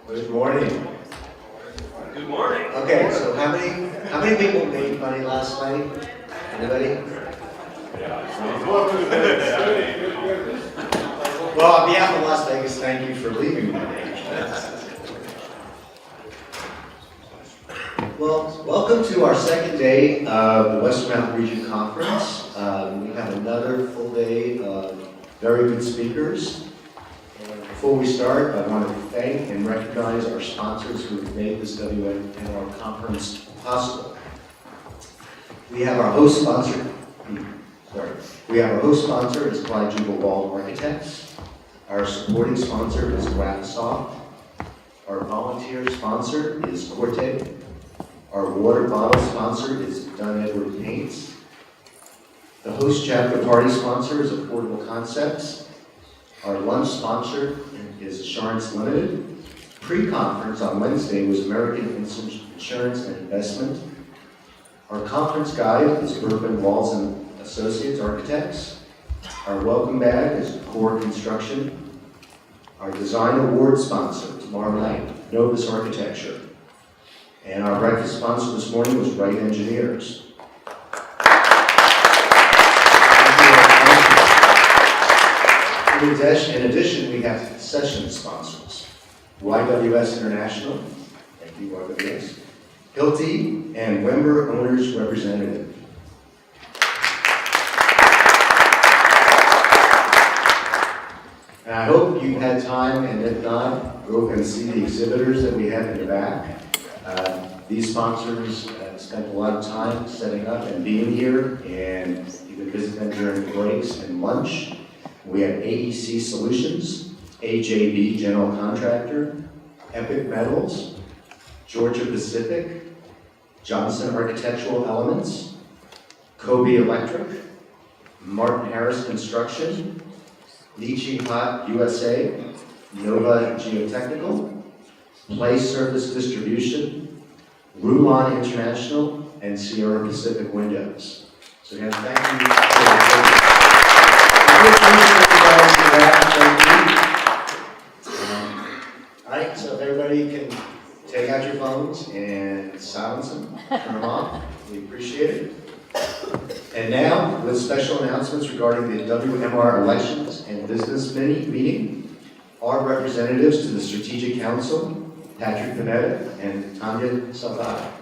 Good morning. Good morning. Okay, so how many people made money last night? Anybody? Well, on behalf of Las Vegas, thank you for leaving money. Well, welcome to our second day of the Western Mountain Region Conference. We have another full day of very good speakers. And before we start, I want to thank and recognize our sponsors who have made this WMR conference possible. We have our host sponsor. We have our host sponsor is Clyde Jubal Architects. Our supporting sponsor is Graphisoft. Our volunteer sponsor is Corte. Our water bottle sponsor is Dunn Edward Paints. The host chapter party sponsor is Affordable Concepts. Our lunch sponsor is Assurance Limited. Pre-conference on Wednesday was American Insurance and Investment. Our conference guide is Berkman Walls and Associates Architects. Our welcome bag is Core Construction. Our design award sponsor tomorrow night, Novus Architecture. And our breakfast sponsor this morning was Wright Engineers. In addition, we have session sponsors. YWS International, thank you YWS, Hilti, and Wember Owners Representative. And I hope you had time, and if not, go and see the exhibitors that we have in the back. These sponsors spent a lot of time setting up and being here, and you can visit them during breaks and lunch. We have AEC Solutions, AJB General Contractor, Epic Metals, Georgia Pacific, Johnson Architectural Elements, Kobe Electric, Martin Harris Construction, Leaching Hot USA, Nova Geotechnical, Play Surface Distribution, Rulon International, and Sierra Pacific Windows. So again, thank you for Alright, so if everybody can take out your phones and silence them, turn them off, we appreciate it. And now, with special announcements regarding the WMR elections and business meeting, our representatives to the Strategic Council, Patrick Panetta and Tanya Salvati.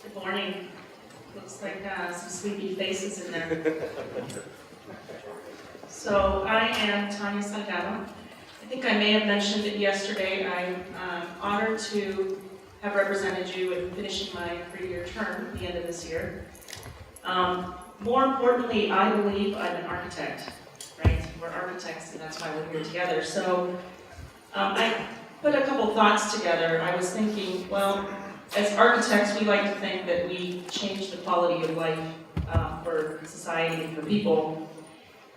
Good morning. Looks like some sleepy faces in there. So I am Tanya Salgado. I think I may have mentioned it yesterday. I'm honored to have represented you in finishing my 3-year term at the end of this year. More importantly, I believe I'm an architect, right? We're architects, and that's why we're here together. So I put a couple thoughts together. I was thinking, well, as architects, we like to think that we change the quality of life for society and for people.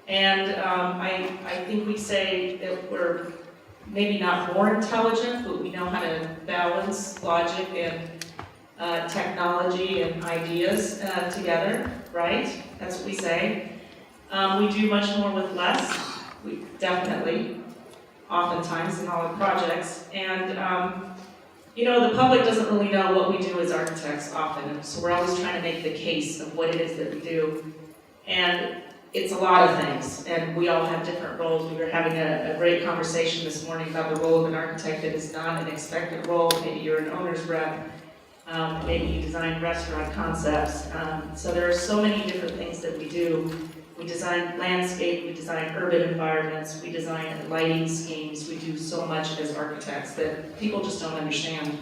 And I think we say that we're maybe not more intelligent, but we know how to balance logic and technology and ideas together, right? That's what we say. We do much more with less, we definitely, oftentimes in all our projects. And you know, the public doesn't really know what we do as architects often, so we're always trying to make the case of what it is that we do. And it's a lot of things, and we all have different roles. We were having a great conversation this morning about the role of an architect that is not an expected role. Maybe you're an owner's rep, maybe you design restaurant concepts. So there are so many different things that we do. We design landscape, we design urban environments, we design lighting schemes. We do so much as architects that people just don't understand.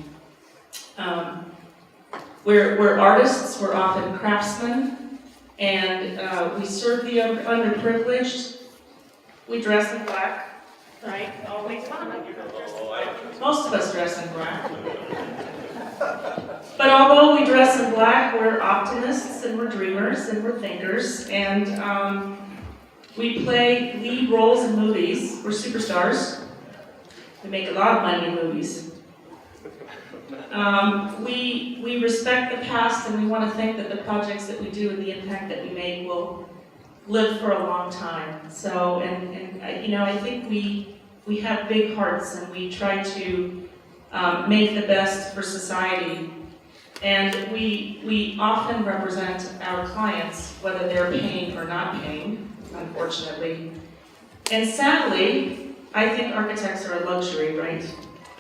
We're artists, we're often craftsmen, and we serve the underprivileged. We dress in black, right? Always fun. Most of us dress in black. But although we dress in black, we're optimists and we're dreamers and we're thinkers, and we play lead roles in movies. We're superstars. We make a lot of money in movies. We respect the past, and we want to think that the projects that we do and the impact that we make will live for a long time. So, I think we have big hearts, and we try to make the best for society. And we often represent our clients, whether they're paying or not paying, unfortunately. And sadly, I think architects are a luxury, right?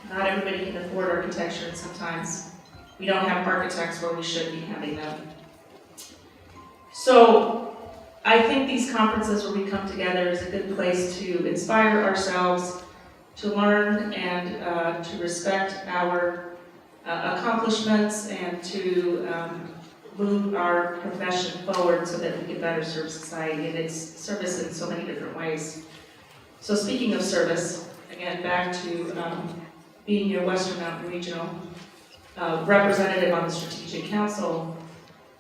Not everybody can afford architecture, and sometimes we don't have architects where we should be having them. So I think these conferences where we come together is a good place to inspire ourselves, to learn, and to respect our accomplishments, and to move our profession forward so that we can better serve society. And it's service in so many different ways. So speaking of service, again, back to being your Western Mountain Regional representative on the Strategic Council,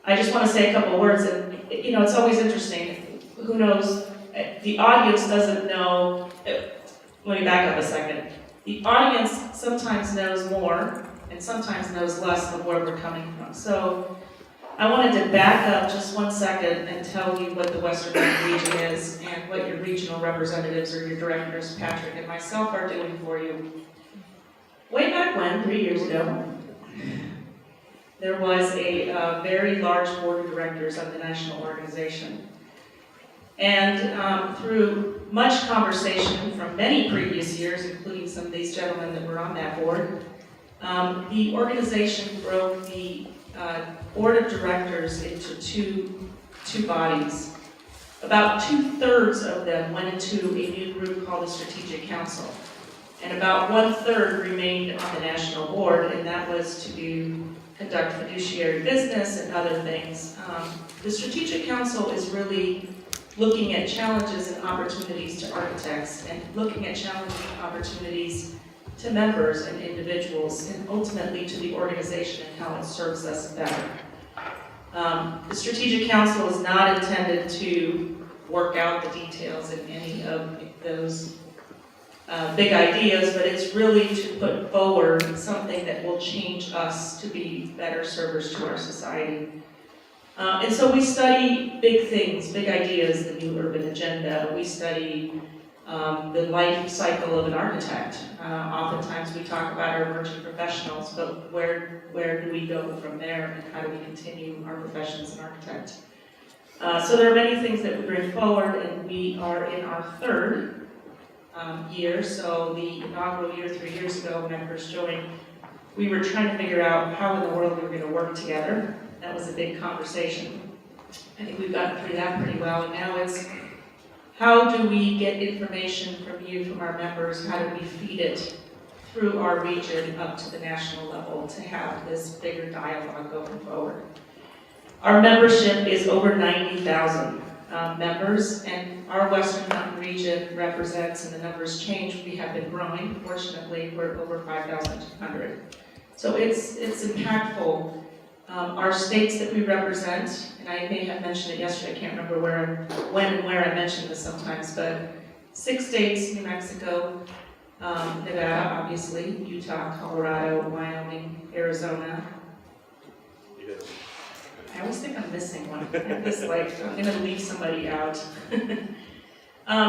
I just want to say a couple words. And it's always interesting. Who knows? The audience doesn't know. Let me back up a second. The audience sometimes knows more and sometimes knows less of where we're coming from. So I wanted to back up just 1 second and tell you what the Western Mountain Region is and what your regional representatives or your directors, Patrick and myself, are doing for you. Way back when, 3 years ago, there was a very large board of directors of the national organization. And through much conversation from many previous years, including some of these gentlemen that were on that board, the organization broke the board of directors into two bodies. About 2/3 of them went into a new group called the Strategic Council, and about 1/3 remained on the national board, and that was to conduct fiduciary business and other things. The Strategic Council is really looking at challenges and opportunities to architects, and looking at challenges and opportunities to members and individuals, and ultimately to the organization and how it serves us better. The Strategic Council is not intended to work out the details in any of those big ideas, but it's really to put forward something that will change us to be better servers to our society. And so we study big things, big ideas, the new urban agenda. We study the life cycle of an architect. Oftentimes we talk about our emerging professionals, but where do we go from there, and how do we continue our profession as an architect? So there are many things that we bring forward, and we are in our third year. So the inaugural year 3 years ago when I first joined, we were trying to figure out how in the world we were going to work together. That was a big conversation. I think we've gotten through that pretty well, and now it's how do we get information from you, from our members, how do we feed it through our region up to the national level to have this bigger dialogue going forward. Our membership is over 90,000 members, and our Western Mountain region represents, and the numbers change, we have been growing. Fortunately, we're over 5,200. So it's impactful. Our states that we represent, and I may have mentioned it yesterday, I can't remember when and where I mentioned this sometimes, but 6 states: New Mexico, Nevada, obviously, Utah, Colorado, Wyoming, Arizona. I always think I'm missing one. I'm just like, I'm going to leave somebody out.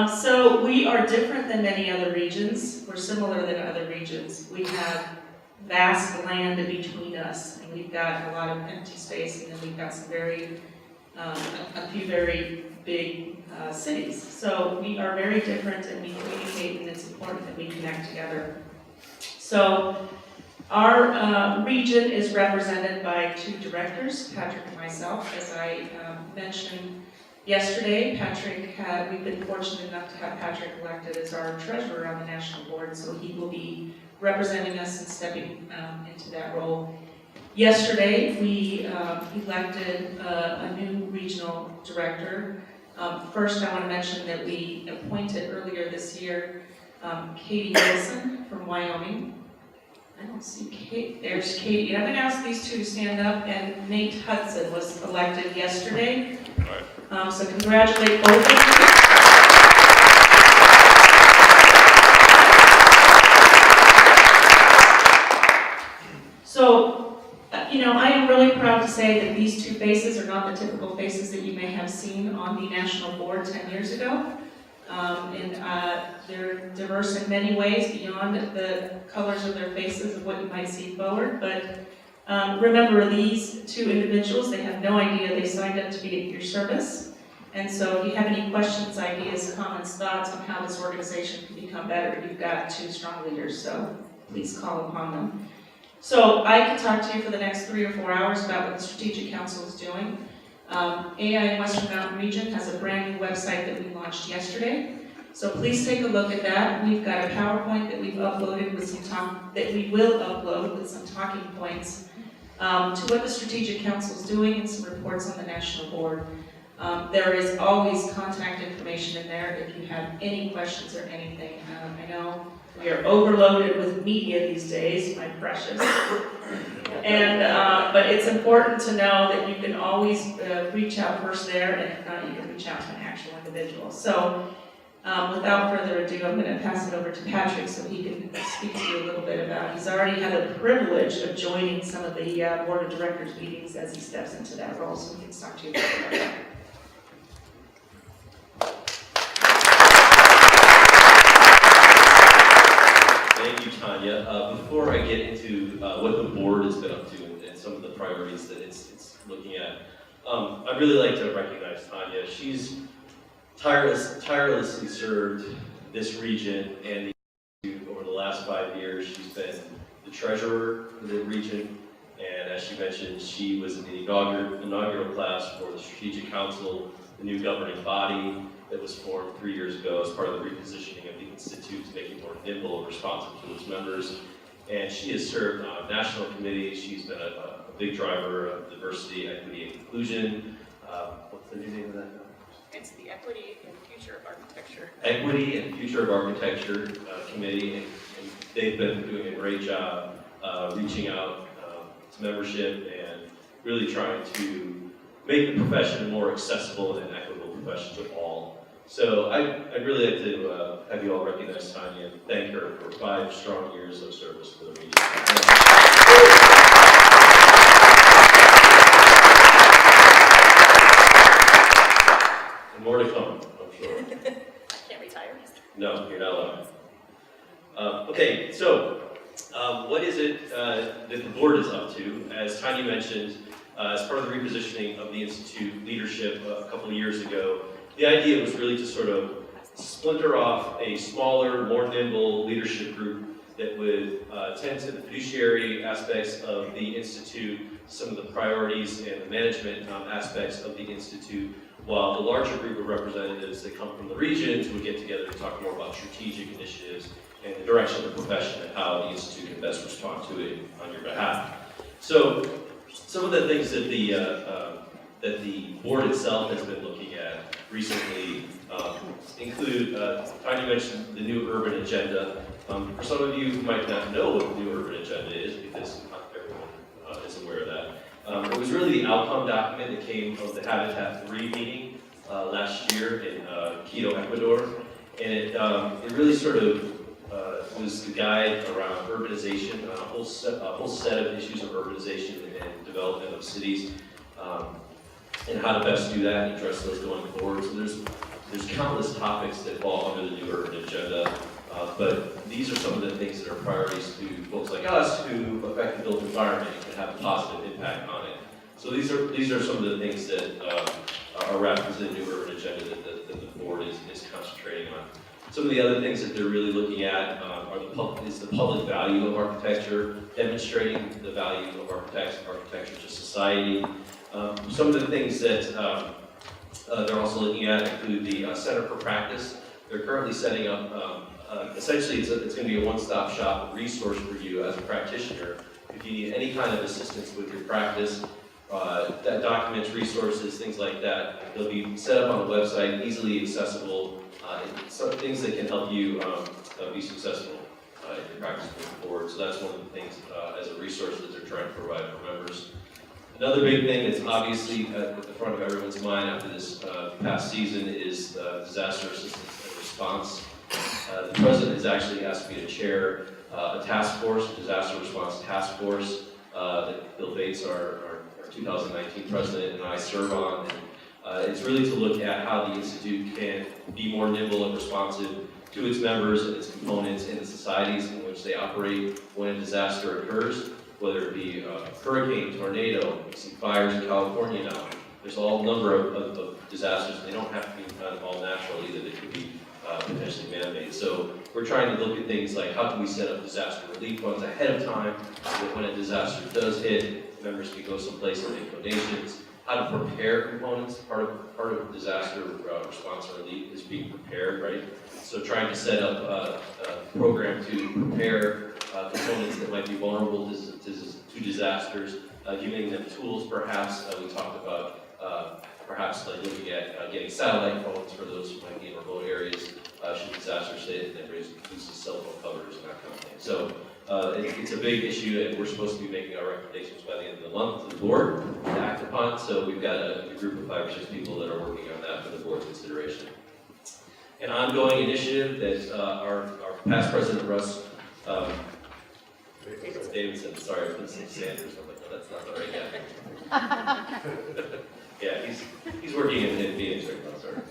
So we are different than many other regions. We're similar than other regions. We have vast land in between us, and we've got a lot of empty space, and then we've got some a few very big cities. So we are very different, and we communicate, and it's important that we connect together. So our region is represented by 2 directors, Patrick and myself. As I mentioned yesterday, we've been fortunate enough to have Patrick elected as our treasurer on the national board, so he will be representing us and stepping into that role. Yesterday, we elected a new regional director. First, I want to mention that we appointed earlier this year Katie Wilson from Wyoming. I don't see Kate. There's Katie. I'm going to ask these 2 to stand up, and Nate Hudson was elected yesterday. So congratulate both of you. say that these two faces are not the typical faces that you may have seen on the national board 10 years ago. They're diverse in many ways beyond the colors of their faces of what you might see forward. But remember, these two individuals, they have no idea they signed up to be at your service. And so if you have any questions, ideas, comments, thoughts on how this organization can become better, you've got two strong leaders, so please call upon them. So I can talk to you for the next 3 or 4 hours about what the Strategic Council is doing. AIA Western Mountain Region has a brand new website that we launched yesterday. So please take a look at that. We've got a PowerPoint that we've uploaded with that we will upload with some talking points to what the Strategic Council is doing and some reports on the national board. There is always contact information in there if you have any questions or anything. I know we are overloaded with media these days, my precious. But it's important to know that you can always reach out first there, and if not, you can reach out to an actual individual. So without further ado, I'm going to pass it over to Patrick so he can speak to you a little bit about, he's already had the privilege of joining some of the board of directors meetings as he steps into that role, so he can talk to you about that. Thank you, Tanya. Before I get into what the board has been up to and some of the priorities that it's looking at, I'd really like to recognize Tanya. She's tirelessly served this region and the institute over the last 5 years. She's been the treasurer for the region, and as she mentioned, she was in the inaugural class for the Strategic Council, the new governing body that was formed 3 years ago as part of the repositioning of the Institute to make it more nimble and responsive to its members. And she has served on national committees. She's been a big driver of diversity, equity, and inclusion. What's the new name of that? It's the Equity and Future of Architecture. Equity and Future of Architecture Committee, and they've been doing a great job reaching out to membership and really trying to make the profession a more accessible and equitable profession to all. So I'd really like to have you all recognize Tanya and thank her for 5 strong years of service to the region. And more to come, I'm sure. I can't retire. No, you're not allowed. Okay, so what is it that the board is up to? As Tanya mentioned, as part of the repositioning of the Institute leadership a couple of years ago, the idea was really to sort of splinter off a smaller, more nimble leadership group that would tend to the fiduciary aspects of the Institute, some of the priorities and the management aspects of the Institute, while the larger group of representatives that come from the regions would get together to talk more about strategic initiatives and the direction of the profession and how the Institute can best respond to it on your behalf. So some of the things that the board itself has been looking at recently include, Tanya mentioned the new urban agenda. For some of you who might not know what the new urban agenda is, because not everyone is aware of that, it was really the outcome document that came from the Habitat 3 meeting last year in Quito, Ecuador. And it really sort of was the guide around urbanization, a whole set of issues of urbanization and development of cities, and how to best do that and address those going forward. So there's countless topics that fall under the new urban agenda, but these are some of the things that are priorities to folks like us who affect the built environment and can have a positive impact on it. So these are some of the things that are wrapped into the new urban agenda that the board is concentrating on. Some of the other things that they're really looking at is the public value of architecture, demonstrating the value of architecture to society. Some of the things that they're also looking at include the Center for Practice. They're currently setting up, essentially it's going to be a one-stop shop resource for you as a practitioner. If you need any kind of assistance with your practice, that documents, resources, things like that, they'll be set up on the website, easily accessible, some things that can help you be successful in your practice moving forward. So that's one of the things as a resource that they're trying to provide for members. Another big thing that's obviously at the front of everyone's mind after this past season is disaster assistance and response. The president has actually asked me to chair a task force, a disaster response task force, that Bill Bates, our 2019 president and I serve on. And it's really to look at how the Institute can be more nimble and responsive to its members and its components and the societies in which they operate when a disaster occurs, whether it be a hurricane, tornado, we see fires in California now. There's all a number of disasters. They don't have to be all natural either. They could be potentially man-made. So we're trying to look at things like how can we set up disaster relief funds ahead of time so that when a disaster does hit, members can go someplace and make donations. How to prepare components. Part of disaster response and relief is being prepared, right? So trying to set up a program to prepare components that might be vulnerable to disasters, giving them tools perhaps. We talked about perhaps like looking at getting satellite phones for those who might be in remote areas should disasters hit, and then use the cell phone covers and that kind of thing. So it's a big issue, and we're supposed to be making our recommendations by the end of the month to the board to act upon. So we've got a group of 5 or 6 people that are working on that for the board's consideration. An ongoing initiative that our past president Russ Davidson, sorry, I was going to say Sanders. I'm like, no, that's not the right guy. Yeah, he's working in Phoenix right now, sorry.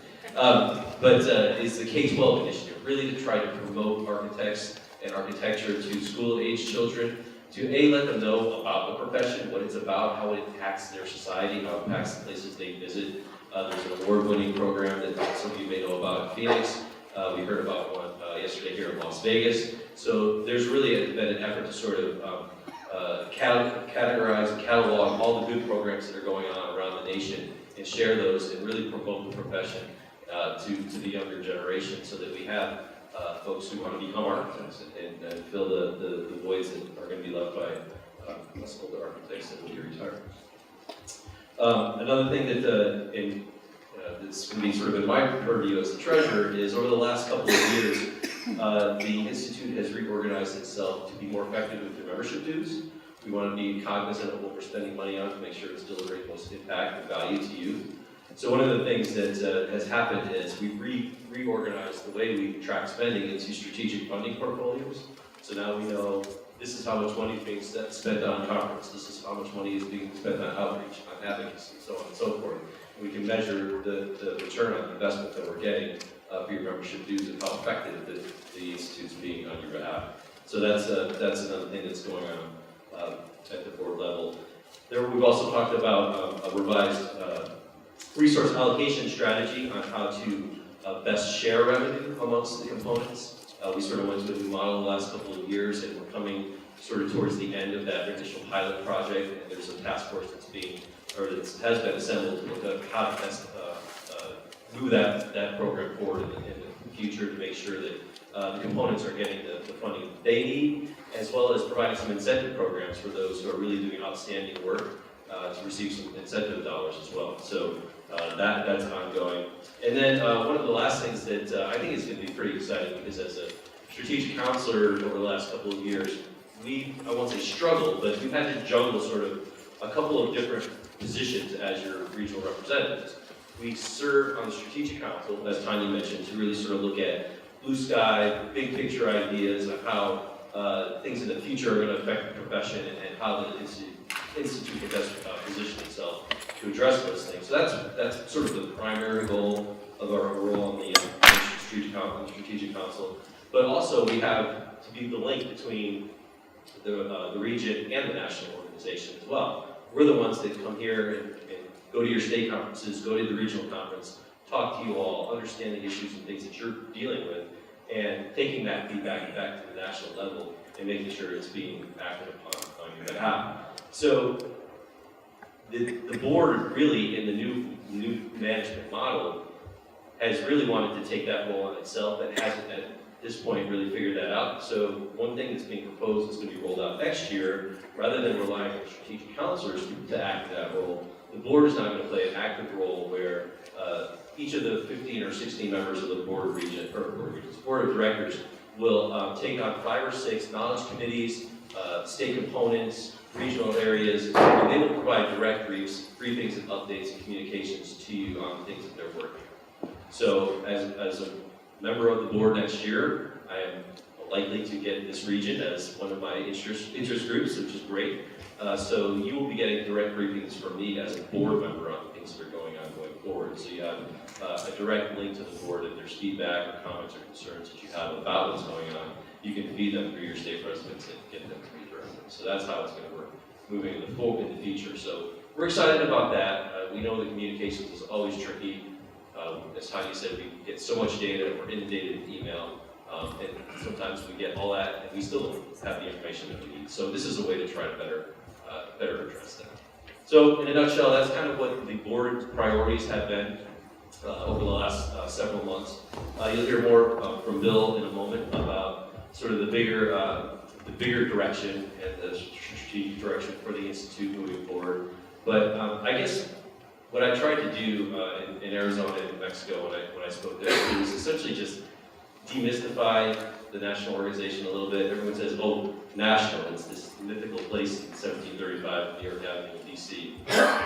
But it's the K-12 initiative, really to try to promote architects and architecture to school-age children, to let them know about the profession, what it's about, how it impacts their society, how it impacts the places they visit. There's an award-winning program that some of you may know about in Phoenix. We heard about one yesterday here in Las Vegas. So there's really been an effort to sort of categorize and catalog all the good programs that are going on around the nation and share those and really promote the profession to the younger generation so that we have folks who want to become architects and fill the voids that are going to be left by us older architects that will be retired. Another thing that that's going to be sort of in my purview as the treasurer is over the last couple of years, the Institute has reorganized itself to be more effective with their membership dues. We want to be cognizant of what we're spending money on to make sure it's delivering most impact and value to you. So one of the things that has happened is we've reorganized the way we track spending into strategic funding portfolios. So now we know this is how much money is being spent on conference, this is how much money is being spent on outreach, on advocacy, so on and so forth. And we can measure the return on investment that we're getting for your membership dues and how effective the Institute's being on your behalf. So that's another thing that's going on at the board level. We've also talked about a revised resource allocation strategy on how to best share revenue amongst the components. We sort of went to a new model the last couple of years, and we're coming sort of towards the end of that initial pilot project, and there's a task force that has been assembled to look at how to best move that program forward in the future to make sure that the components are getting the funding they need, as well as providing some incentive programs for those who are really doing outstanding work to receive some incentive dollars as well. So that's ongoing. And then one of the last things that I think is going to be pretty exciting, because as a strategic counselor over the last couple of years, I won't say struggled, but we've had to juggle sort of a couple of different positions as your regional representatives. We serve on the strategic council, as Tanya mentioned, to really sort of look at blue sky, big picture ideas of how things in the future are going to affect the profession and how the institute can best position itself to address those things. So that's sort of the primary goal of our role on the strategic council. But also we have to be the link between the region and the national organization as well. We're the ones that come here and go to your state conferences, go to the regional conference, talk to you all, understand the issues and things that you're dealing with, and taking that feedback back to the national level and making sure it's being acted upon on your behalf. So the board really, in the new management model, has really wanted to take that role on itself and hasn't at this point really figured that out. So one thing that's being proposed is going to be rolled out next year, rather than relying on strategic counselors to act that role. The board is now going to play an active role where each of the 15 or 16 members of the board of directors will take on 5 or 6 knowledge committees, state components, regional areas, and they will provide direct briefings and updates and communications to you on things that they're working on. So as a member of the board next year, I am likely to get this region as one of my interest groups, which is great. So you will be getting direct briefings from me as a board member on things that are going on going forward. So you have a direct link to the board. If there's feedback or comments or concerns that you have about what's going on, you can feed them through your state presidents and get them to redirect them. So that's how it's going to work moving in the future. So we're excited about that. We know that communications is always tricky. As Tanya said, we get so much data, we're inundated with email, and sometimes we get all that, and we still don't have the information that we need. So this is a way to try to better address that. So in a nutshell, that's kind of what the board's priorities have been over the last several months. You'll hear more from Bill in a moment about sort of the bigger direction and the strategic direction for the Institute moving forward. But I guess what I tried to do in Arizona and Mexico when I spoke there was essentially just demystify the national organization a little bit. Everyone says, oh, national, it's this mythical place in 1735 New York Avenue in DC.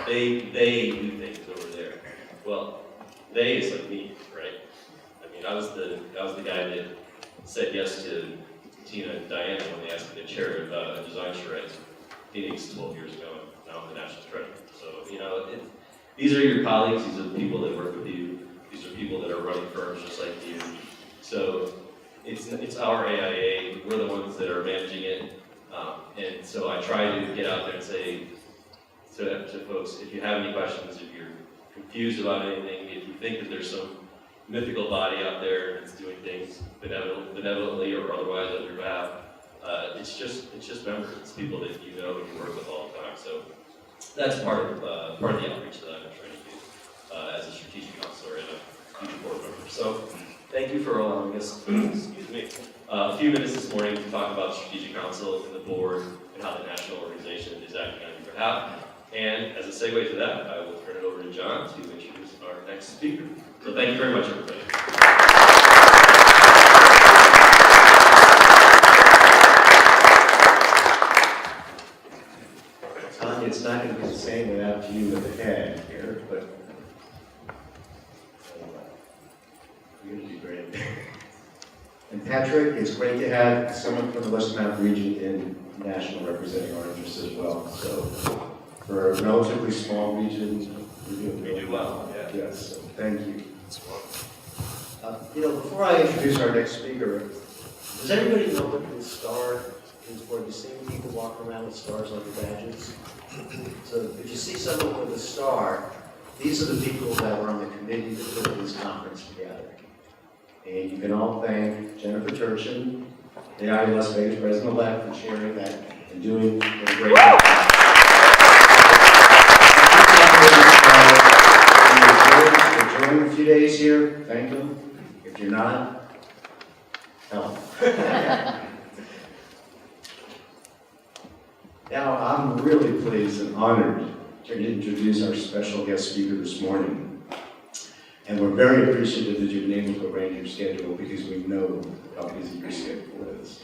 They do things over there. Well, they is like me, right? I mean, I was the guy that said yes to Tina and Diana when they asked me to chair a design charrette in Phoenix 12 years ago, and now I'm the national treasurer. So, you know, these are your colleagues, these are the people that work with you, these are people that are running firms just like you. So it's our AIA, we're the ones that are managing it, and so I try to get out there and say to folks, if you have any questions, if you're confused about anything, if you think that there's some mythical body out there that's doing things benevolently or otherwise on your behalf, it's just members, it's people that you know and you work with all the time. So that's part of the outreach that I'm trying to do as a strategic counselor and a future board member. So thank you for allowing us, excuse me, a few minutes this morning to talk about strategic council and the board and how the national organization is acting on your behalf. And as a segue to that, I will turn it over to John to introduce our next speaker. So thank you very much, everybody. Tanya, it's not going to be the same without you at the head here, but you're going to do great. And Patrick, it's great to have someone from the Western Mountain region in national representing our interests as well. So for a relatively small region, we do well. Yeah. Yes, so thank you. You know, before I introduce our next speaker, does anybody know what the star is for? Have you seen people walking around with stars like badges? So if you see someone with a star, these are the people that were on the committee that put this conference together. And you can all thank Jennifer Turchin, the AIA Las Vegas president-elect, for chairing that and doing a great job. If you're enjoying a few days here, thank them. If you're not, help. Now, I'm really pleased and honored to introduce our special guest speaker this morning. And we're very appreciative that you've been able to arrange your schedule because we know how busy your schedule is.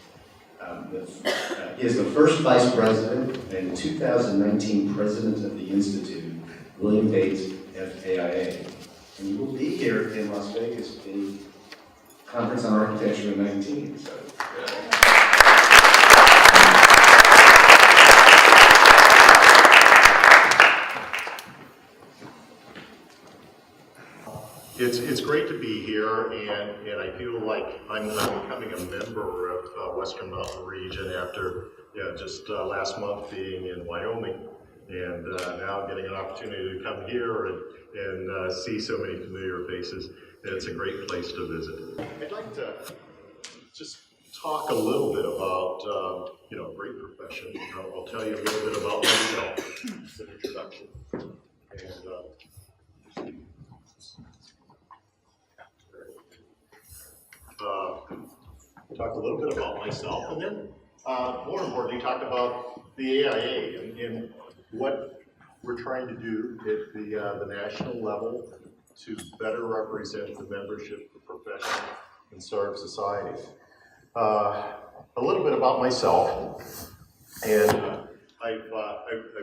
He is the first vice president and 2019 president of the Institute, William Bates, FAIA. And you will be here in Las Vegas for the Conference on Architecture in 19. So. It's great to be here, and I feel like I'm becoming a member of Western Mountain Region after just last month being in Wyoming, and now getting an opportunity to come here and see so many familiar faces. It's a great place to visit. I'd like to just talk a little bit about great profession. I'll tell you a little bit about myself. It's an introduction. Talk a little bit about myself, and then more importantly, talk about the AIA and what we're trying to do at the national level to better represent the membership, the profession, and serve society. A little bit about myself, and I've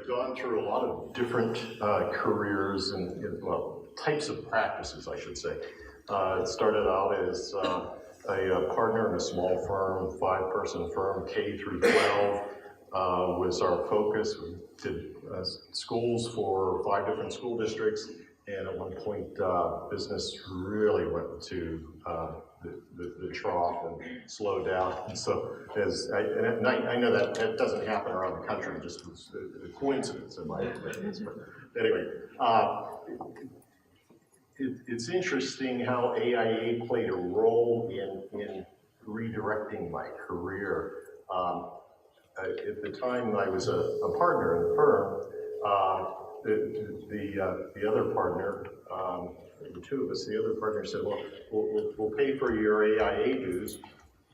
gone through a lot of different careers and types of practices, I should say. It started out as a partner in a small firm, 5-person firm, K through 12 was our focus. We did schools for 5 different school districts, and at one point, business really went to the trough and slowed down. And so, I know that doesn't happen around the country, just was a coincidence in my experience. But anyway, it's interesting how AIA played a role in redirecting my career. At the time I was a partner in the firm, the other partner, the two of us, the other partner said, well, we'll pay for your AIA dues,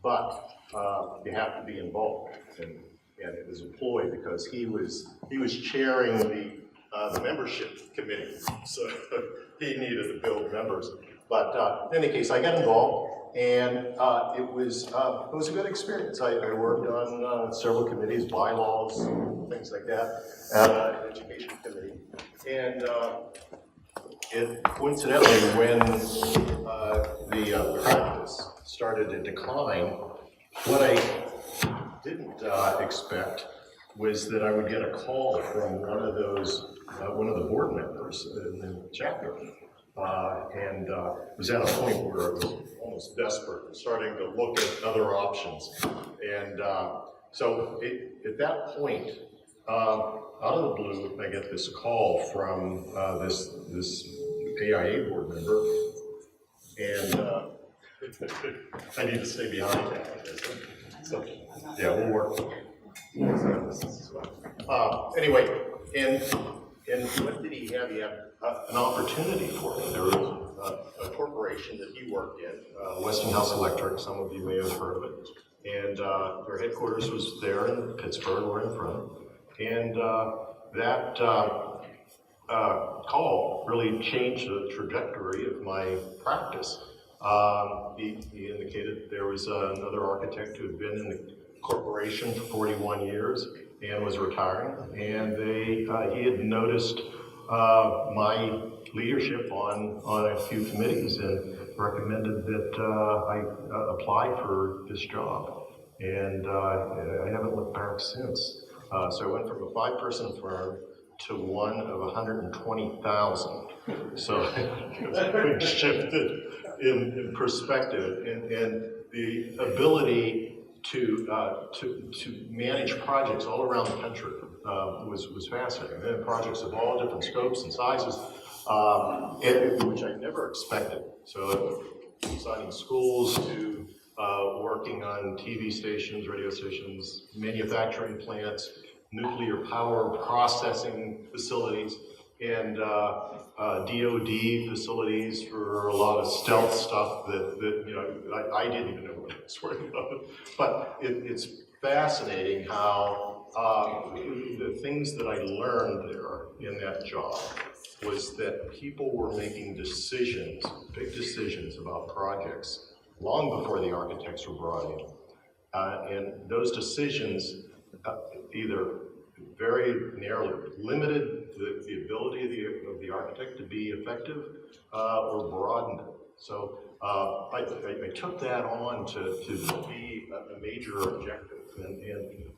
but you have to be involved. And it was a ploy because he was chairing the membership committee, so he needed to build members. But in any case, I got involved, and it was a good experience. I worked on several committees, bylaws, things like that, education committee, and it coincidentally when the practice started to decline, what I didn't expect was that I would get a call from one of the board members in the chapter. And it was at a point where I was almost desperate and starting to look at other options. And so at that point, out of the blue, I get this call from this AIA board member, and I need to stay behind that. So, yeah, we'll work. Anyway, and what did he have? He had an opportunity for me. There was a corporation that he worked in, Westinghouse Electric. Some of you may have heard of it. And their headquarters was there in Pittsburgh, or in front. And that call really changed the trajectory of my practice. He indicated there was another architect who had been in the corporation for 41 years and was retiring, and he had noticed my leadership on a few committees and recommended that I apply for this job. And I haven't looked back since. So I went from a 5-person firm to one of 120,000. So it shifted in perspective, and the ability to manage projects all around the country was fascinating. And projects of all different scopes and sizes, which I never expected. So designing schools to working on TV stations, radio stations, manufacturing plants, nuclear power processing facilities, and DOD facilities for a lot of stealth stuff that I didn't even know what I was working on. But it's fascinating how the things that I learned there in that job was that people were making decisions, big decisions about projects long before the architects were brought in. And those decisions either very narrowly limited the ability of the architect to be effective or broadened it. So I took that on to be a major objective. And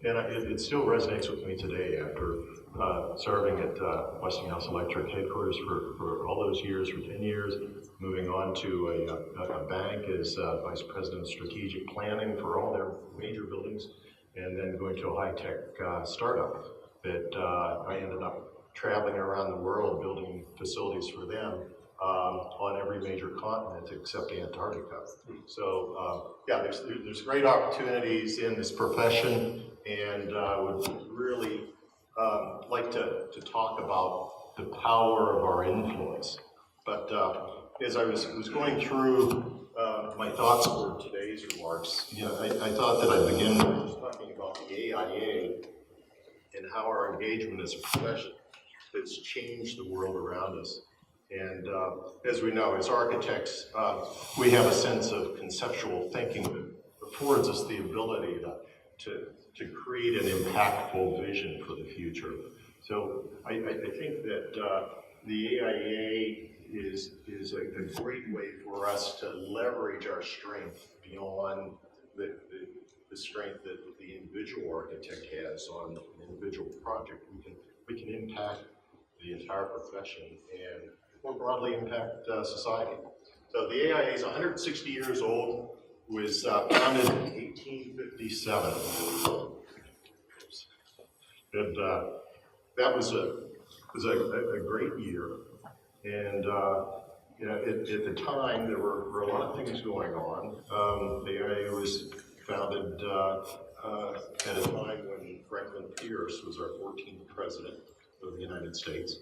it still resonates with me today after serving at Westinghouse Electric headquarters for all those years, for 10 years, moving on to a bank as vice president of strategic planning for all their major buildings, and then going to a high-tech startup that I ended up traveling around the world building facilities for them on every major continent except Antarctica. So yeah, there's great opportunities in this profession, and would really like to talk about the power of our influence. But as I was going through my thoughts for today's remarks, I thought that I'd begin with talking about the AIA and how our engagement as a profession has changed the world around us. And as we know, as architects, we have a sense of conceptual thinking that affords us the ability to create an impactful vision for the future. So I think that the AIA is a great way for us to leverage our strength beyond the strength that the individual architect has on an individual project. We can impact the entire profession and more broadly impact society. So the AIA is 160 years old, was founded in 1857. And that was a great year. And you know, at the time, there were a lot of things going on. The AIA was founded at a time when Franklin Pierce was our 14th president of the United States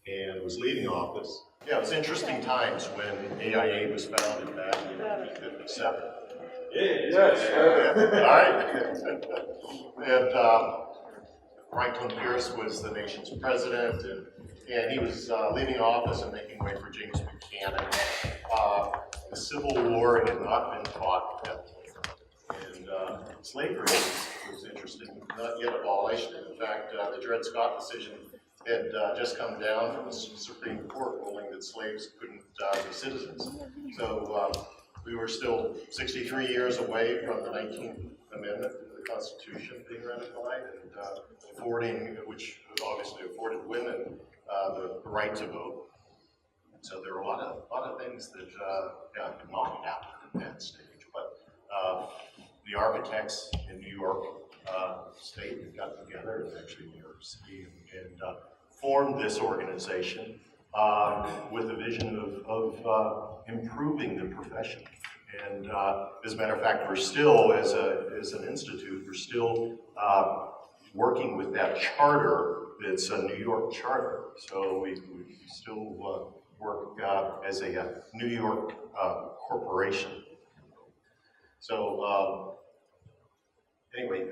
and was leaving office. Yeah, it was interesting times when AIA was founded back in 1957. Yes. All right. And Franklin Pierce was the nation's president, and he was leaving office and making way for James Buchanan. The Civil War had not been fought at that point, and slavery was interesting, not yet abolished. In fact, the Dred Scott decision had just come down from the Supreme Court ruling that slaves couldn't be citizens. So we were still 63 years away from the 19th Amendment to the Constitution being ratified and affording, which obviously afforded women the right to vote. So there were a lot of things that did not happen at that stage. But the architects in New York State got together, actually New York City, and formed this organization with a vision of improving the profession. And as a matter of fact, we're still, as an institute, we're still working with that charter. It's a New York charter, so we still work as a New York corporation. So anyway,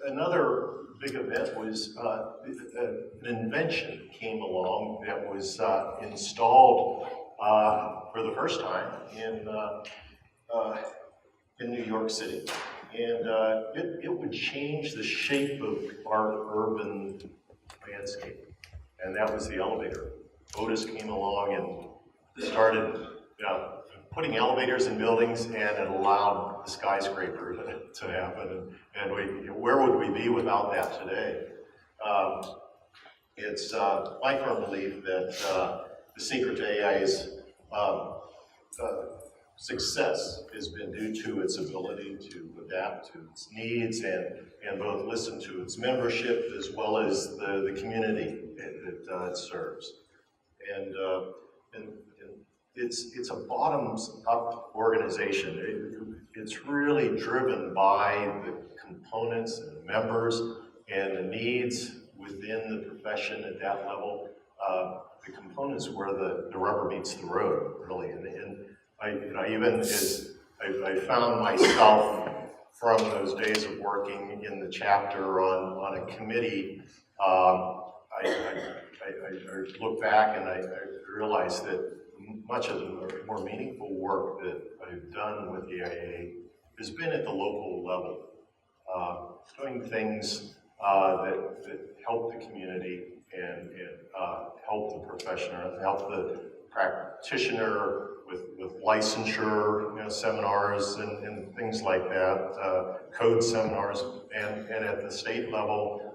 another big event was an invention came along that was installed for the first time in New York City. And it would change the shape of our urban landscape. And that was the elevator. Otis came along and started putting elevators in buildings, and it allowed the skyscraper to happen. And where would we be without that today? It's my firm belief that the secret to AIA's success has been due to its ability to adapt to its needs and both listen to its membership as well as the community that it serves. And it's a bottoms-up organization. It's really driven by the components and the members and the needs within the profession at that level. The components where the rubber meets the road, really. And I found myself from those days of working in the chapter on a committee, I look back and I realized that much of the more meaningful work that I've done with the AIA has been at the local level, doing things that help the community and help the professional, help the practitioner with licensure seminars and things like that, code seminars, and at the state level,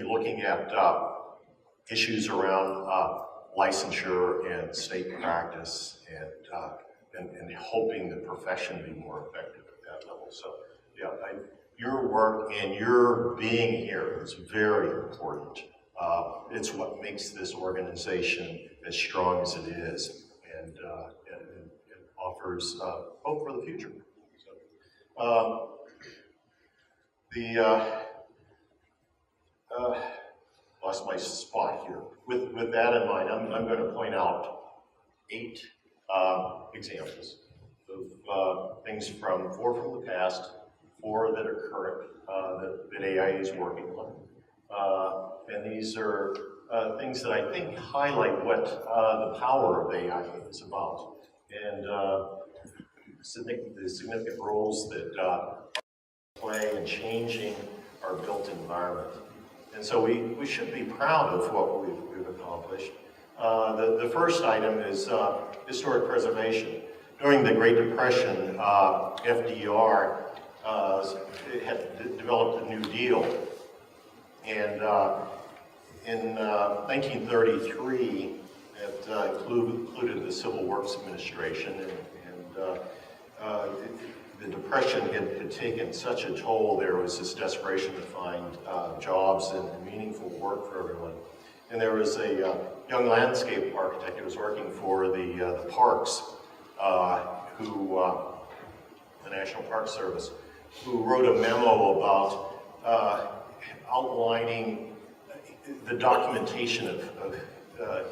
looking at issues around licensure and state practice and helping the profession be more effective at that level. So yeah, your work and your being here is very important. It's what makes this organization as strong as it is, and offers hope for the future. So, lost my spot here. With that in mind, I'm going to point out 8 examples of things from 4 from the past, 4 that are current that AIA is working on. And these are things that I think highlight what the power of AIA is about, and the significant roles that play in changing our built environment. And so we should be proud of what we've accomplished. The first item is historic preservation. During the Great Depression, FDR had developed a New Deal, and in 1933, it included the Civil Works Administration, and the Depression had taken such a toll. There was this desperation to find jobs and meaningful work for everyone. And there was a young landscape architect who was working for the parks, the National Park Service, who wrote a memo about outlining the documentation of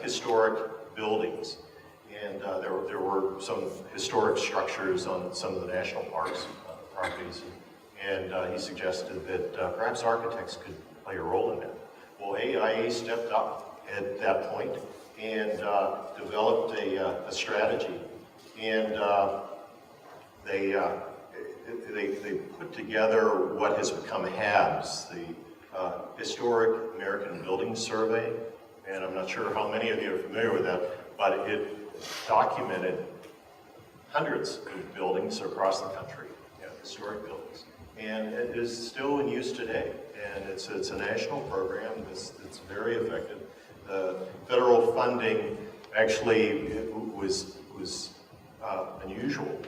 historic buildings. And there were some historic structures on some of the national parks properties. And he suggested that perhaps architects could play a role in that. Well, AIA stepped up at that point and developed a strategy. And they put together what has become HABS, the Historic American Building Survey. And I'm not sure how many of you are familiar with that, but it documented hundreds of buildings across the country, historic buildings. And it is still in use today. And it's a national program that's very effective. The federal funding actually was unusual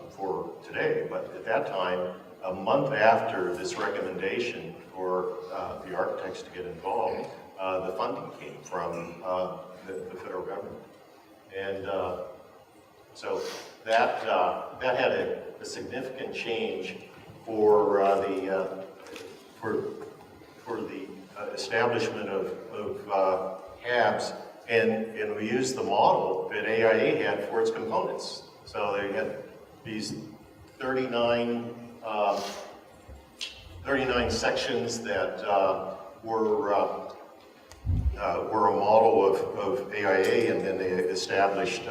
for today, but at that time, a month after this recommendation for the architects to get involved, the funding came from the federal government. And so that had a significant change for the establishment of HABs, and we used the model that AIA had for its components. So they had these 39 sections that were a model of AIA, and then they established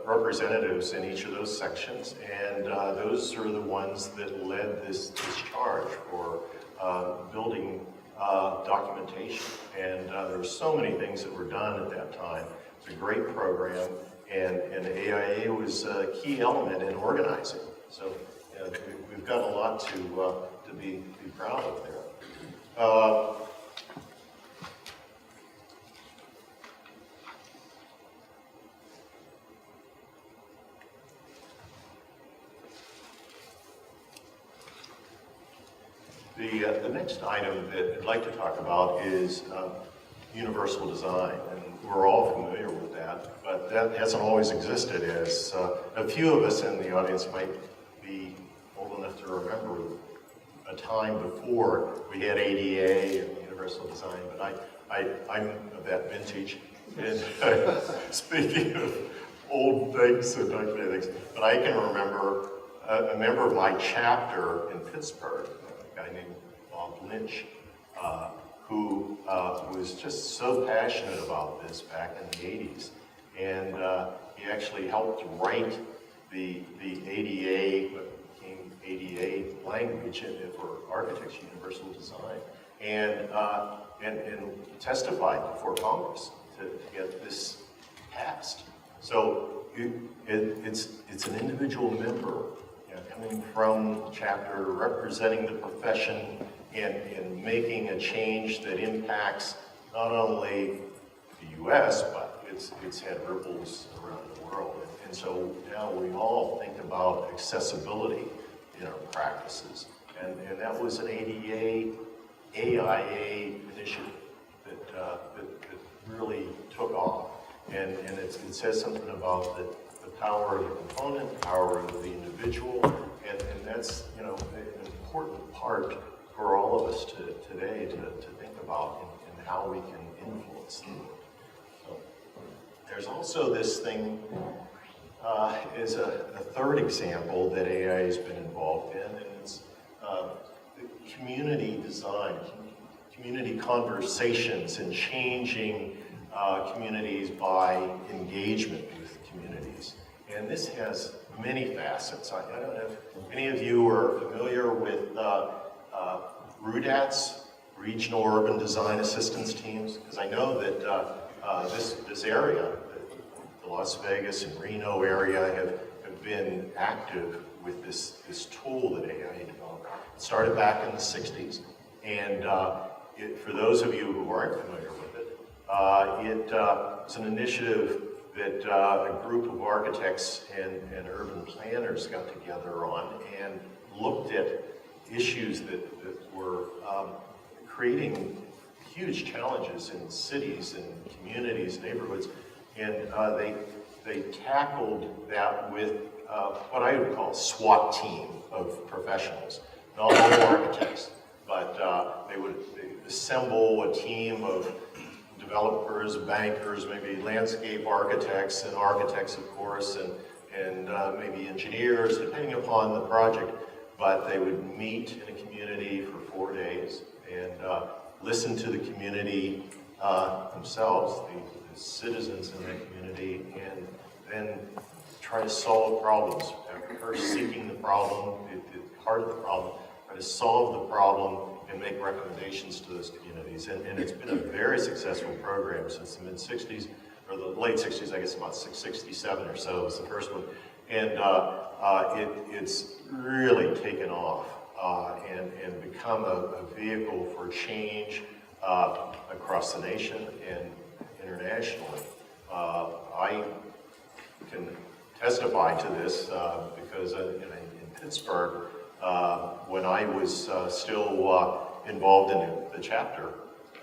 representatives in each of those sections, and those are the ones that led this charge for building documentation. And there were so many things that were done at that time. It's a great program, and AIA was a key element in organizing. So we've got a lot to be proud of there. The next item that I'd like to talk about is universal design, and we're all familiar with that, but that hasn't always existed, as a few of us in the audience might be old enough to remember a time before we had ADA and universal design, but I'm of that vintage. And speaking of old things and documented things, but I can remember a member of my chapter in Pittsburgh, a guy named Bob Lynch, who was just so passionate about this back in the 80s. And he actually helped write the ADA, what became ADA language for architects' universal design, and testified before Congress to get this passed. So it's an individual member, coming from the chapter, representing the profession, and making a change that impacts not only the U.S., but it's had ripples around the world. And so now we all think about accessibility in our practices. And that was an AIA initiative that really took off. And it says something about the power of the component, the power of the individual, and that's an important part for all of us today to think about and how we can influence them. So there's also this thing is a third example that AIA has been involved in, and it's community design, community conversations, and changing communities by engagement with communities. And this has many facets. I don't know if any of you are familiar with RUDATS, regional urban design assistance teams, because I know that this area, the Las Vegas and Reno area, have been active with this tool that AIA developed. It started back in the 60s, and for those of you who aren't familiar with it, it's an initiative that a group of architects and urban planners got together on and looked at issues that were creating huge challenges in cities and communities, neighborhoods, and they tackled that with what I would call a SWAT team of professionals, not all architects, but they would assemble a team of developers, bankers, maybe landscape architects, and architects, of course, and maybe engineers, depending upon the project. But they would meet in a community for 4 days and listen to the community themselves, the citizens in that community, and then try to solve problems. First seeking the problem, the heart of the problem, try to solve the problem and make recommendations to those communities. And it's been a very successful program since the mid-60s, or the late 60s, I guess about 67 or so was the first one. And it's really taken off and become a vehicle for change across the nation and internationally. I can testify to this because in Pittsburgh, when I was still involved in the chapter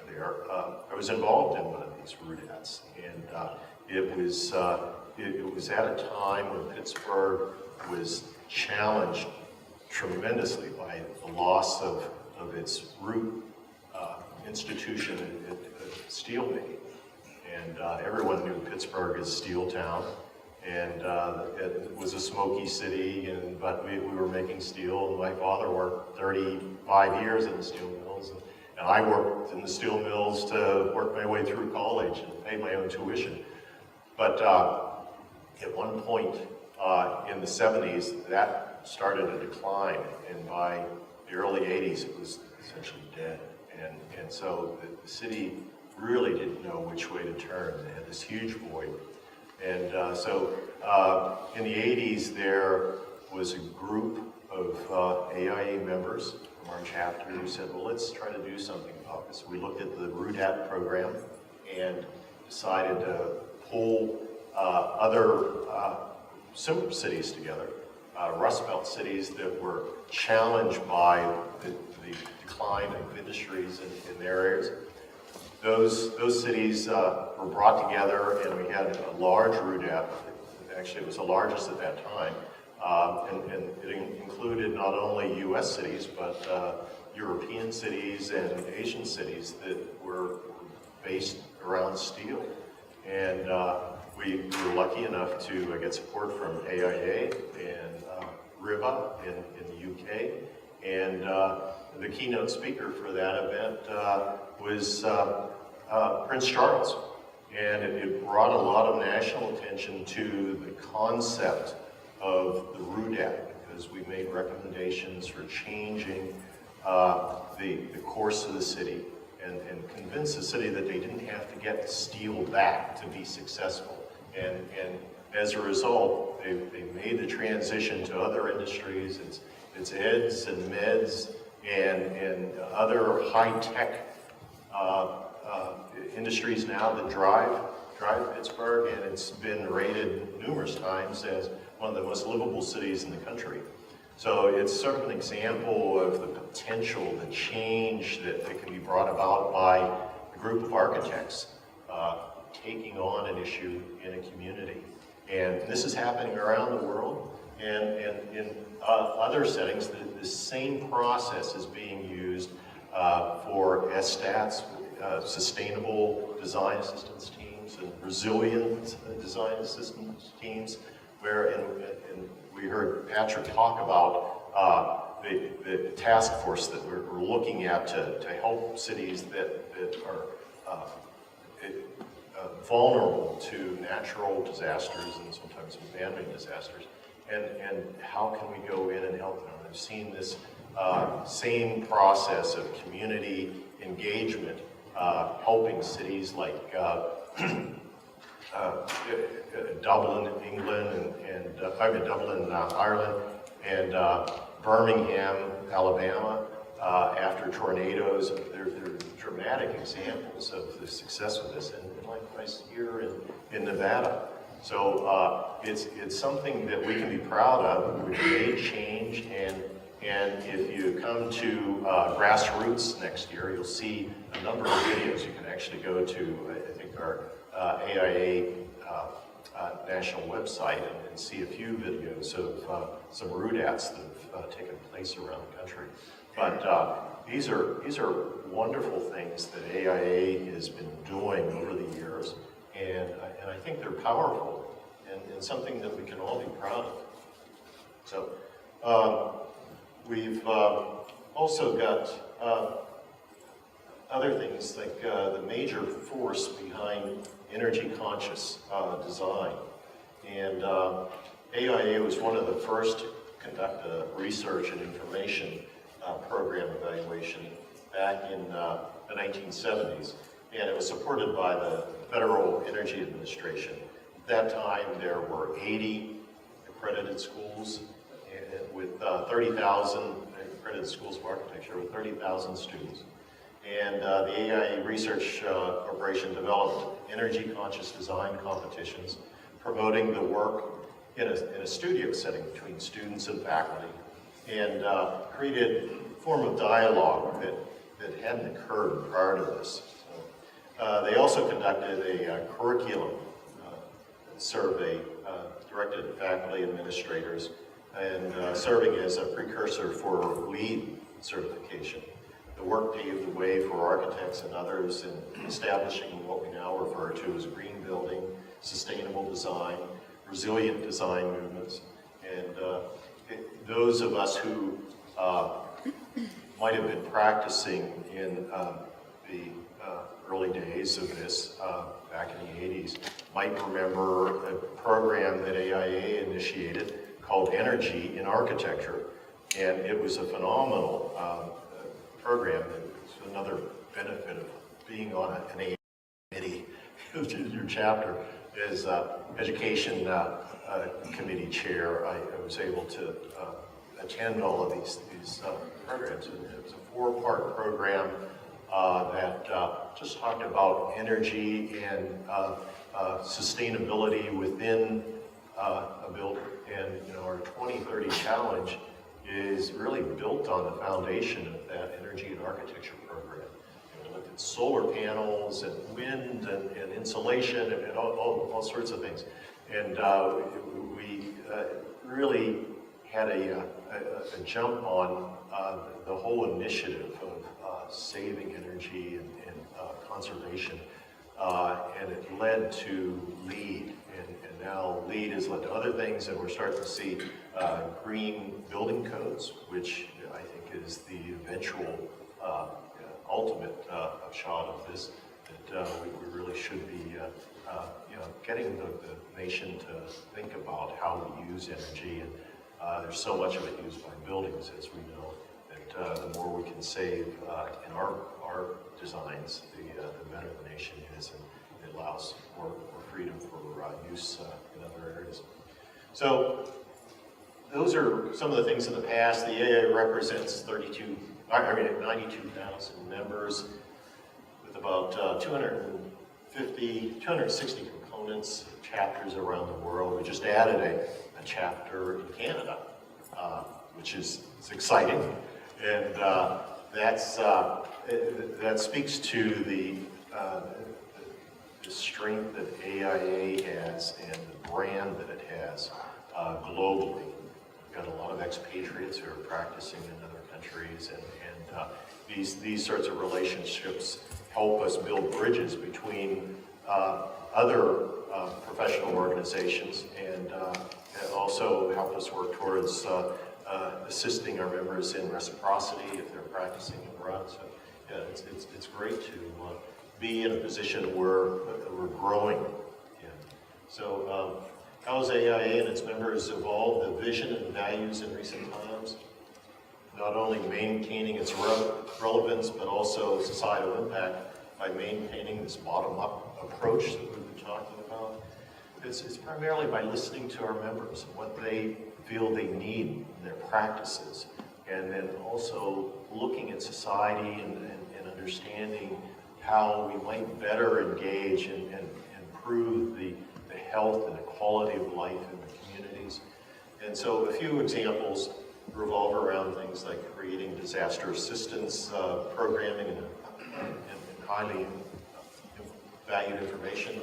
there, I was involved in one of these RUDATs, and it was at a time when Pittsburgh was challenged tremendously by the loss of its root institution in steelmaking, and everyone knew Pittsburgh as Steel Town. And it was a smoky city, but we were making steel, and my father worked 35 years in the steel mills, and I worked in the steel mills to work my way through college and pay my own tuition. But at one point in the 70s, that started to decline, and by the early 80s, it was essentially dead. And so the city really didn't know which way to turn. They had this huge void. And so in the 80s, there was a group of AIA members from our chapter who said, well, let's try to do something about this. We looked at the RUDAT program and decided to pull other similar cities together, Rust Belt cities that were challenged by the decline of industries in their areas. Those cities were brought together, and we had a large RUDAT. Actually, it was the largest at that time, and it included not only U.S. cities, but European cities and Asian cities that were based around steel. And we were lucky enough to get support from AIA and RIBA in the UK, and the keynote speaker for that event was Prince Charles, and it brought a lot of national attention to the concept of the RUDAT, because we made recommendations for changing the course of the city and convince the city that they didn't have to get steel back to be successful. And as a result, they made the transition to other industries. It's eds and meds and other high-tech industries now that drive Pittsburgh, and it's been rated numerous times as one of the most livable cities in the country. So it's sort of an example of the potential, the change that can be brought about by a group of architects taking on an issue in a community. And this is happening around the world, and in other settings, the same process is being used for SSTATs, sustainable design assistance teams, and resilient design assistance teams, where, and we heard Patrick talk about the task force that we're looking at to help cities that are vulnerable to natural disasters and sometimes man-made disasters, and how can we go in and help them. I've seen this same process of community engagement, helping cities like Dublin, England, Dublin, Ireland, and Birmingham, Alabama, after tornadoes. They're dramatic examples of the success of this, and likewise here in Nevada. So it's something that we can be proud of. We've made change, and if you come to Grassroots next year, you'll see a number of videos. You can actually go to, I think, our AIA national website and see a few videos of some roudats that have taken place around the country. But these are wonderful things that AIA has been doing over the years, and I think they're powerful and something that we can all be proud of. So we've also got other things like the major force behind energy conscious design. And AIA was one of the first to conduct a research and information program evaluation back in the 1970s. And it was supported by the Federal Energy Administration. At that time, there were 80 accredited schools with 30,000 accredited schools of architecture with 30,000 students. And the AIA Research Corporation developed energy conscious design competitions, promoting the work in a studio setting between students and faculty, and created a form of dialogue that hadn't occurred prior to this. So, they also conducted a curriculum survey directed at faculty administrators, and serving as a precursor for LEED certification. The work paved the way for architects and others in establishing what we now refer to as green building, sustainable design, resilient design movements. And those of us who might have been practicing in the early days of this back in the 80s might remember a program that AIA initiated called Energy in Architecture. And it was a phenomenal program. It's another benefit of being on an AIA committee, which is your chapter, is education committee chair. I was able to attend all of these programs. And it was a 4-part program that just talked about energy and sustainability within a building. And our 2030 challenge is really built on the foundation of that energy and architecture program. We looked at solar panels and wind and insulation and all sorts of things. And we really had a jump on the whole initiative of saving energy and conservation. And it led to LEED. And now LEED has led to other things, and we're starting to see green building codes, which I think is the eventual ultimate shot of this, that we really should be getting the nation to think about how we use energy. And there's so much of it used by buildings, as we know, that the more we can save in our designs, the better the nation is, and it allows more freedom for use in other areas. So those are some of the things in the past. The AIA represents 92,000 members with about 260 components, chapters around the world. We just added a chapter in Canada, which is exciting, and that speaks to the strength that AIA has and the brand that it has globally. We've got a lot of expatriates who are practicing in other countries, and these sorts of relationships help us build bridges between other professional organizations, and also help us work towards assisting our members in reciprocity if they're practicing abroad. So yeah, it's great to be in a position where we're growing. Yeah. So how has AIA and its members evolved the vision and values in recent times? not only maintaining its relevance, but also societal impact by maintaining this bottom-up approach that we've been talking about. It's primarily by listening to our members and what they feel they need in their practices, and then also looking at society and understanding how we might better engage and improve the health and the quality of life in the communities. And so a few examples revolve around things like creating disaster assistance programming and highly valued information.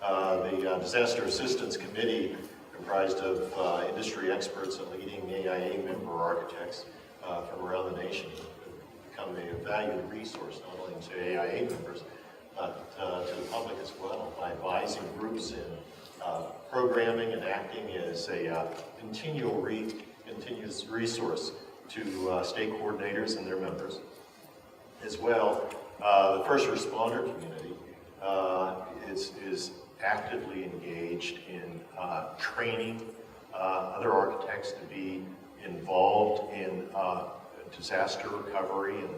The Disaster Assistance Committee, comprised of industry experts and leading AIA member architects from around the nation, become a valued resource not only to AIA members, but to the public as well, by advising groups in programming and acting as a continuous resource to state coordinators and their members. As well, the first responder community is actively engaged in training other architects to be involved in disaster recovery and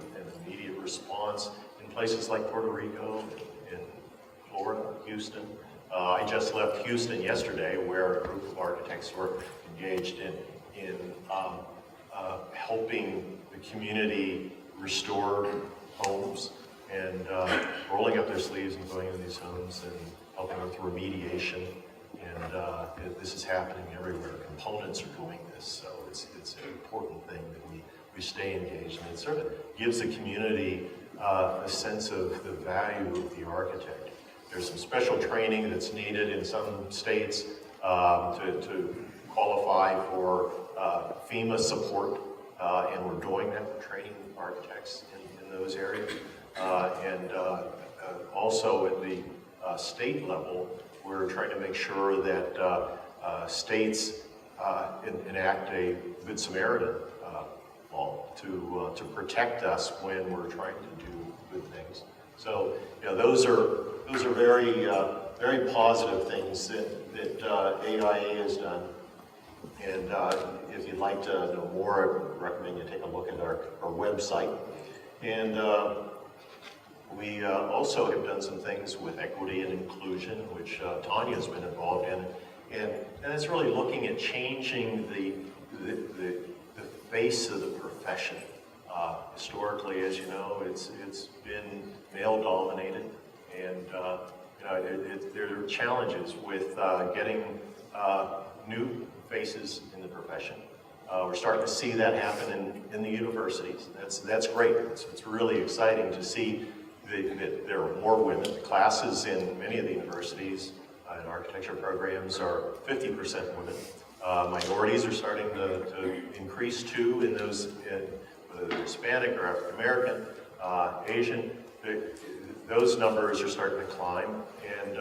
immediate response in places like Puerto Rico, in Florida, Houston. I just left Houston yesterday, where a group of architects were engaged in helping the community restore homes and rolling up their sleeves and going into these homes and helping with remediation. And this is happening everywhere. Components are doing this, so it's an important thing that we stay engaged. And it sort of gives the community a sense of the value of the architect. There's some special training that's needed in some states to qualify for FEMA support, and we're doing that. We're training architects in those areas. Also at the state level, we're trying to make sure that states enact a Good Samaritan law to protect us when we're trying to do good things. So, those are very very positive things that AIA has done. And if you'd like to know more, I recommend you take a look at our website. And we also have done some things with equity and inclusion, which Tanya's been involved in. And it's really looking at changing the face of the profession. Historically, as you know, it's been male-dominated, and there are challenges with getting new faces in the profession. We're starting to see that happen in the universities. That's great. It's really exciting to see that there are more women. The classes in many of the universities and architecture programs are 50% women. Minorities are starting to increase too in those, whether they're Hispanic or African American, Asian. Those numbers are starting to climb, and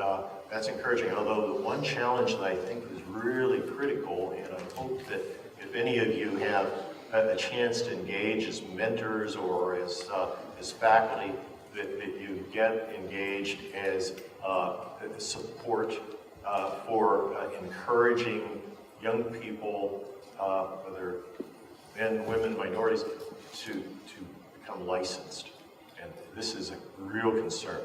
that's encouraging. Although the one challenge that I think is really critical, and I hope that if any of you have a chance to engage as mentors or as faculty, that you get engaged as support for encouraging young people, whether men, women, minorities, to become licensed. And this is a real concern.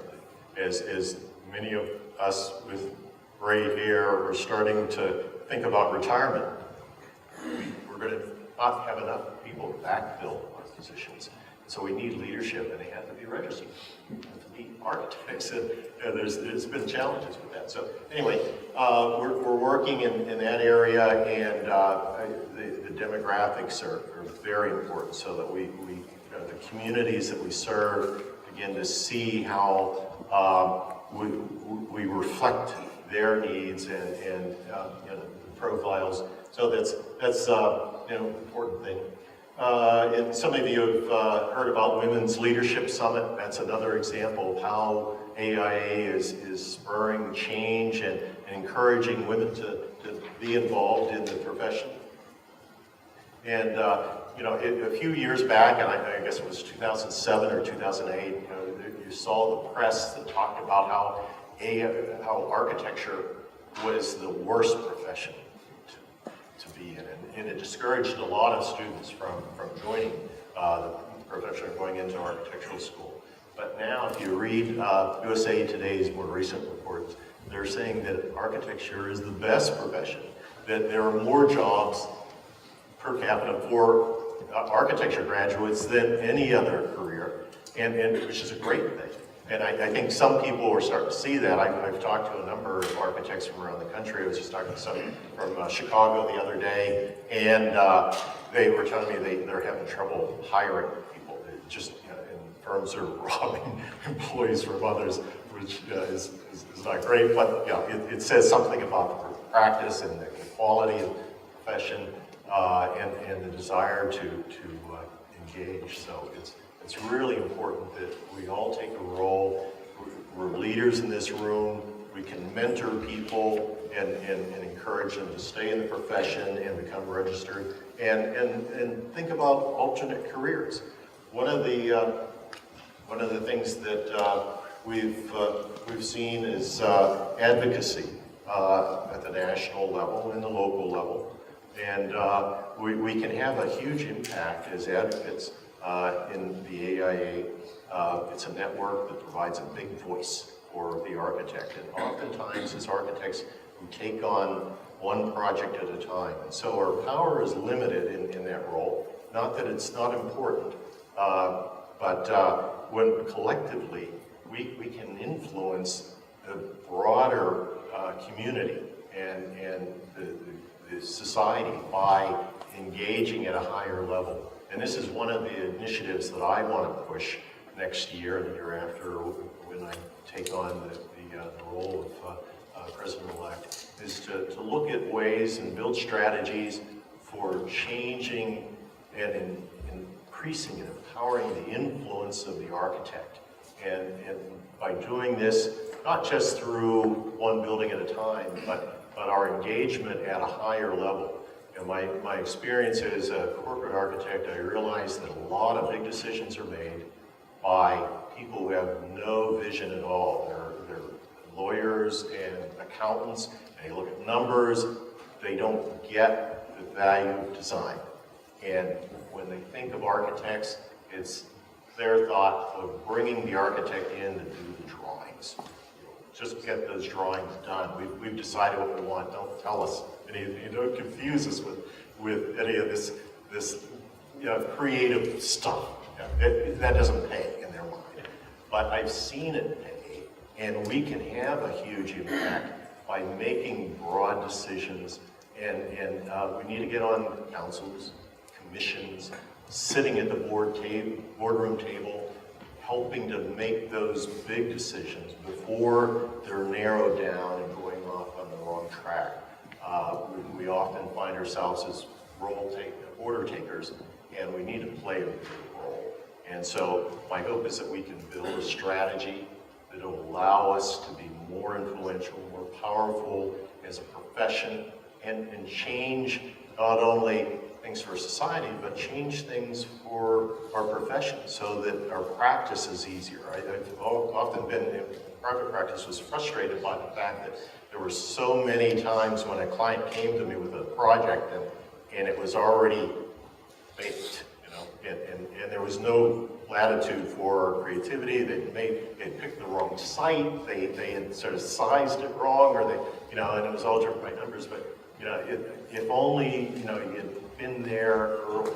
As many of us with gray hair are starting to think about retirement, we're going to not have enough people to backfill our positions. So we need leadership, and they have to be registered. They have to be architects, and there's been challenges with that. So anyway, we're working in that area, and the demographics are very important, so that we the communities that we serve begin to see how we reflect their needs and profiles. So that's an important thing. And some of you have heard about Women's Leadership Summit. That's another example of how AIA is spurring change and encouraging women to be involved in the profession. And a few years back, and I guess it was 2007 or 2008, you saw the press that talked about how architecture was the worst profession to be in. it discouraged a lot of students from joining the profession of going into architectural school. But now, if you read USA Today's more recent reports, they're saying that architecture is the best profession, that there are more jobs per capita for architecture graduates than any other career, and which is a great thing. And I think some people are starting to see that. I've talked to a number of architects from around the country. I was just talking to some from Chicago the other day, and they were telling me they're having trouble hiring people. It just, and firms are robbing employees from others, which is not great, but it says something about the practice and the quality of the profession and the desire to engage. So it's really important that we all take a role. We're leaders in this room. We can mentor people and encourage them to stay in the profession and become registered and think about alternate careers. One of the things that we've seen is advocacy at the national level and the local level, and we can have a huge impact as advocates in the AIA. It's a network that provides a big voice for the architect, and oftentimes as architects we take on one project at a time, and so our power is limited in that role. Not that it's not important, but when collectively we can influence the broader community and the society by engaging at a higher level. And this is one of the initiatives that I want to push next year and the year after when I take on the role of President-elect, is to look at ways and build strategies for changing and increasing and empowering the influence of the architect. And by doing this, not just through one building at a time, but our engagement at a higher level. And my experience as a corporate architect, I realized that a lot of big decisions are made by people who have no vision at all. They're lawyers and accountants, and they look at numbers, they don't get the value of design. And when they think of architects, it's their thought of bringing the architect in to do the drawings. Just get those drawings done. We've decided what we want. Don't tell us anything. Don't confuse us with any of this creative stuff. That doesn't pay in their mind. But I've seen it pay, and we can have a huge impact by making broad decisions. And we need to get on councils, commissions, sitting at the boardroom table, helping to make those big decisions before they're narrowed down and going off on the wrong track. We often find ourselves as order takers, and we need to play a big role. And so my hope is that we can build a strategy that will allow us to be more influential, more powerful as a profession, and change not only things for society, but change things for our profession so that our practice is easier. I've often been in private practice, was frustrated by the fact that there were so many times when a client came to me with a project and it was already baked, and there was no latitude for creativity. They picked the wrong site, they had sort of sized it wrong, or and it was all driven by numbers, but if only you had been there early.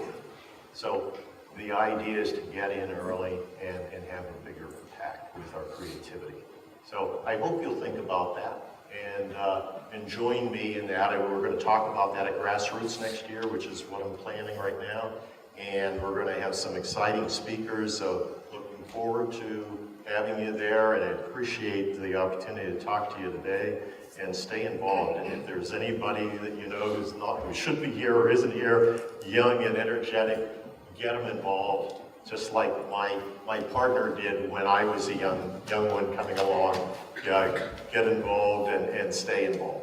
So the idea is to get in early and have a bigger impact with our creativity. So I hope you'll think about that and join me in that. We're going to talk about that at Grassroots next year, which is what I'm planning right now. And we're going to have some exciting speakers, so looking forward to having you there, and I appreciate the opportunity to talk to you today. And stay involved. And if there's anybody that you know who should be here or isn't here, young and energetic, get them involved. Just like my partner did when I was a young one coming along. Get involved and stay involved.